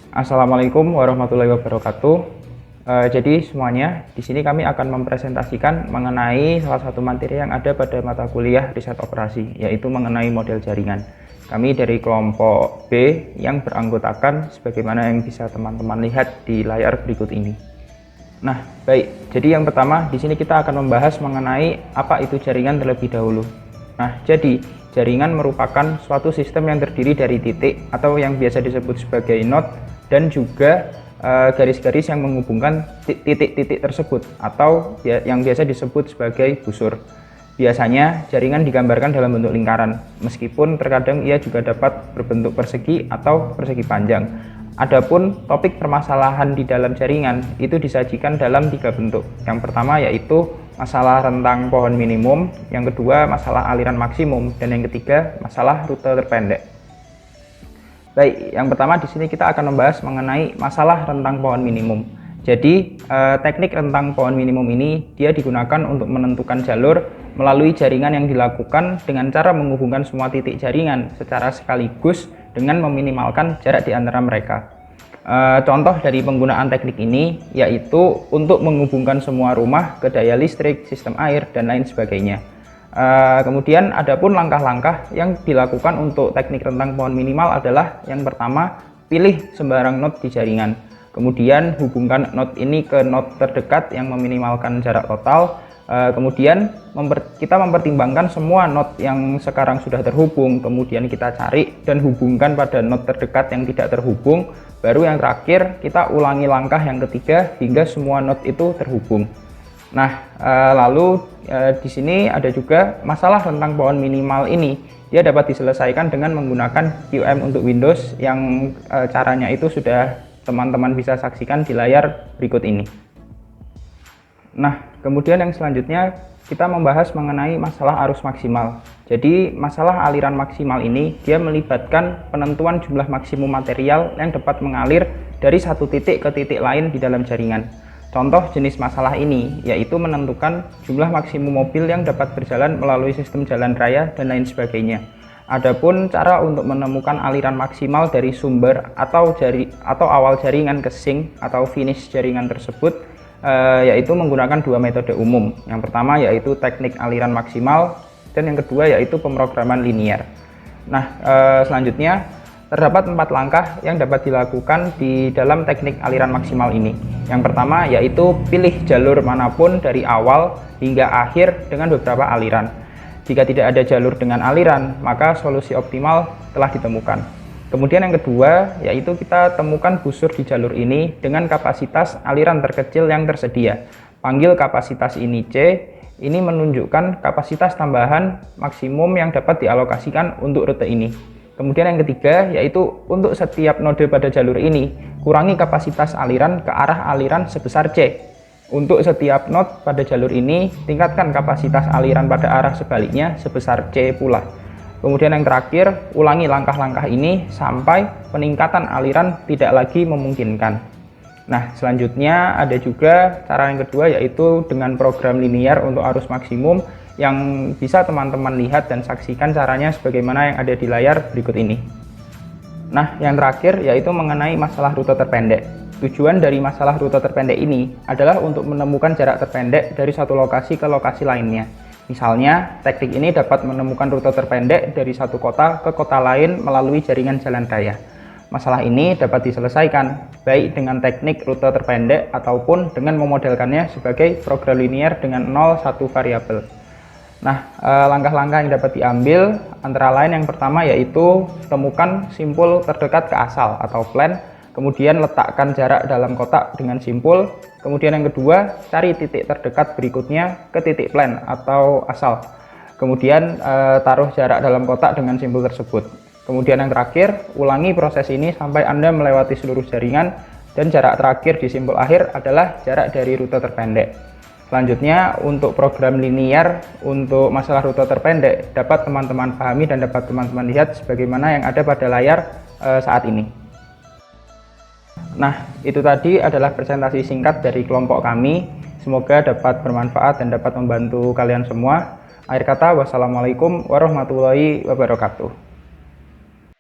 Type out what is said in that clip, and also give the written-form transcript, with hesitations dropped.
Assalamualaikum warahmatullahi wabarakatuh. Jadi semuanya, di sini kami akan mempresentasikan mengenai salah satu materi yang ada pada mata kuliah riset operasi, yaitu mengenai model jaringan. Kami dari kelompok B yang beranggotakan sebagaimana yang bisa teman-teman lihat di layar berikut ini. Nah, baik. Jadi yang pertama, di sini kita akan membahas mengenai apa itu jaringan terlebih dahulu. Nah, jadi jaringan merupakan suatu sistem yang terdiri dari titik atau yang biasa disebut sebagai node dan juga garis-garis yang menghubungkan titik-titik tersebut atau yang biasa disebut sebagai busur. Biasanya jaringan digambarkan dalam bentuk lingkaran, meskipun terkadang ia juga dapat berbentuk persegi atau persegi panjang. Adapun topik permasalahan di dalam jaringan itu disajikan dalam 3 bentuk. Yang pertama yaitu masalah rentang pohon minimum, yang kedua masalah aliran maksimum, dan yang ketiga masalah rute terpendek. Baik, yang pertama di sini kita akan membahas mengenai masalah rentang pohon minimum. Jadi, teknik rentang pohon minimum ini dia digunakan untuk menentukan jalur melalui jaringan yang dilakukan dengan cara menghubungkan semua titik jaringan secara sekaligus dengan meminimalkan jarak di antara mereka. Contoh dari penggunaan teknik ini yaitu untuk menghubungkan semua rumah ke daya listrik, sistem air, dan lain sebagainya. Kemudian adapun langkah-langkah yang dilakukan untuk teknik rentang pohon minimal adalah yang pertama, pilih sembarang node di jaringan. Kemudian hubungkan node ini ke node terdekat yang meminimalkan jarak total. Kemudian kita mempertimbangkan semua node yang sekarang sudah terhubung, kemudian kita cari dan hubungkan pada node terdekat yang tidak terhubung. Baru yang terakhir kita ulangi langkah yang ketiga hingga semua node itu terhubung. Nah, lalu di sini ada juga masalah rentang pohon minimal ini. Dia dapat diselesaikan dengan menggunakan QM untuk Windows yang caranya itu sudah teman-teman bisa saksikan di layar berikut ini. Nah, kemudian yang selanjutnya kita membahas mengenai masalah arus maksimal. Jadi, masalah aliran maksimal ini dia melibatkan penentuan jumlah maksimum material yang dapat mengalir dari satu titik ke titik lain di dalam jaringan. Contoh jenis masalah ini yaitu menentukan jumlah maksimum mobil yang dapat berjalan melalui sistem jalan raya dan lain sebagainya. Adapun cara untuk menemukan aliran maksimal dari sumber atau awal jaringan ke sink atau finish jaringan tersebut yaitu menggunakan 2 metode umum. Yang pertama yaitu teknik aliran maksimal dan yang kedua yaitu pemrograman linear. Nah, selanjutnya terdapat 4 langkah yang dapat dilakukan di dalam teknik aliran maksimal ini. Yang pertama yaitu pilih jalur manapun dari awal hingga akhir dengan beberapa aliran. Jika tidak ada jalur dengan aliran, maka solusi optimal telah ditemukan. Kemudian yang kedua yaitu kita temukan busur di jalur ini dengan kapasitas aliran terkecil yang tersedia. Panggil kapasitas ini C. Ini menunjukkan kapasitas tambahan maksimum yang dapat dialokasikan untuk rute ini. Kemudian yang ketiga yaitu untuk setiap node pada jalur ini, kurangi kapasitas aliran ke arah aliran sebesar C. Untuk setiap node pada jalur ini, tingkatkan kapasitas aliran pada arah sebaliknya sebesar C pula. Kemudian yang terakhir, ulangi langkah-langkah ini sampai peningkatan aliran tidak lagi memungkinkan. Nah, selanjutnya ada juga cara yang kedua yaitu dengan program linear untuk arus maksimum yang bisa teman-teman lihat dan saksikan caranya sebagaimana yang ada di layar berikut ini. Nah, yang terakhir yaitu mengenai masalah rute terpendek. Tujuan dari masalah rute terpendek ini adalah untuk menemukan jarak terpendek dari satu lokasi ke lokasi lainnya. Misalnya, teknik ini dapat menemukan rute terpendek dari satu kota ke kota lain melalui jaringan jalan raya. Masalah ini dapat diselesaikan baik dengan teknik rute terpendek ataupun dengan memodelkannya sebagai program linear dengan 0,1 variabel. Nah, langkah-langkah yang dapat diambil antara lain yang pertama yaitu temukan simpul terdekat ke asal atau plan, kemudian letakkan jarak dalam kotak dengan simpul, kemudian yang kedua cari titik terdekat berikutnya ke titik plan atau asal, kemudian taruh jarak dalam kotak dengan simpul tersebut. Kemudian yang terakhir, ulangi proses ini sampai Anda melewati seluruh jaringan dan jarak terakhir di simpul akhir adalah jarak dari rute terpendek. Selanjutnya, untuk program linear untuk masalah rute terpendek dapat teman-teman pahami dan dapat teman-teman lihat sebagaimana yang ada pada layar saat ini. Nah, itu tadi adalah presentasi singkat dari kelompok kami. Semoga dapat bermanfaat dan dapat membantu kalian semua. Akhir kata, wassalamualaikum warahmatullahi wabarakatuh.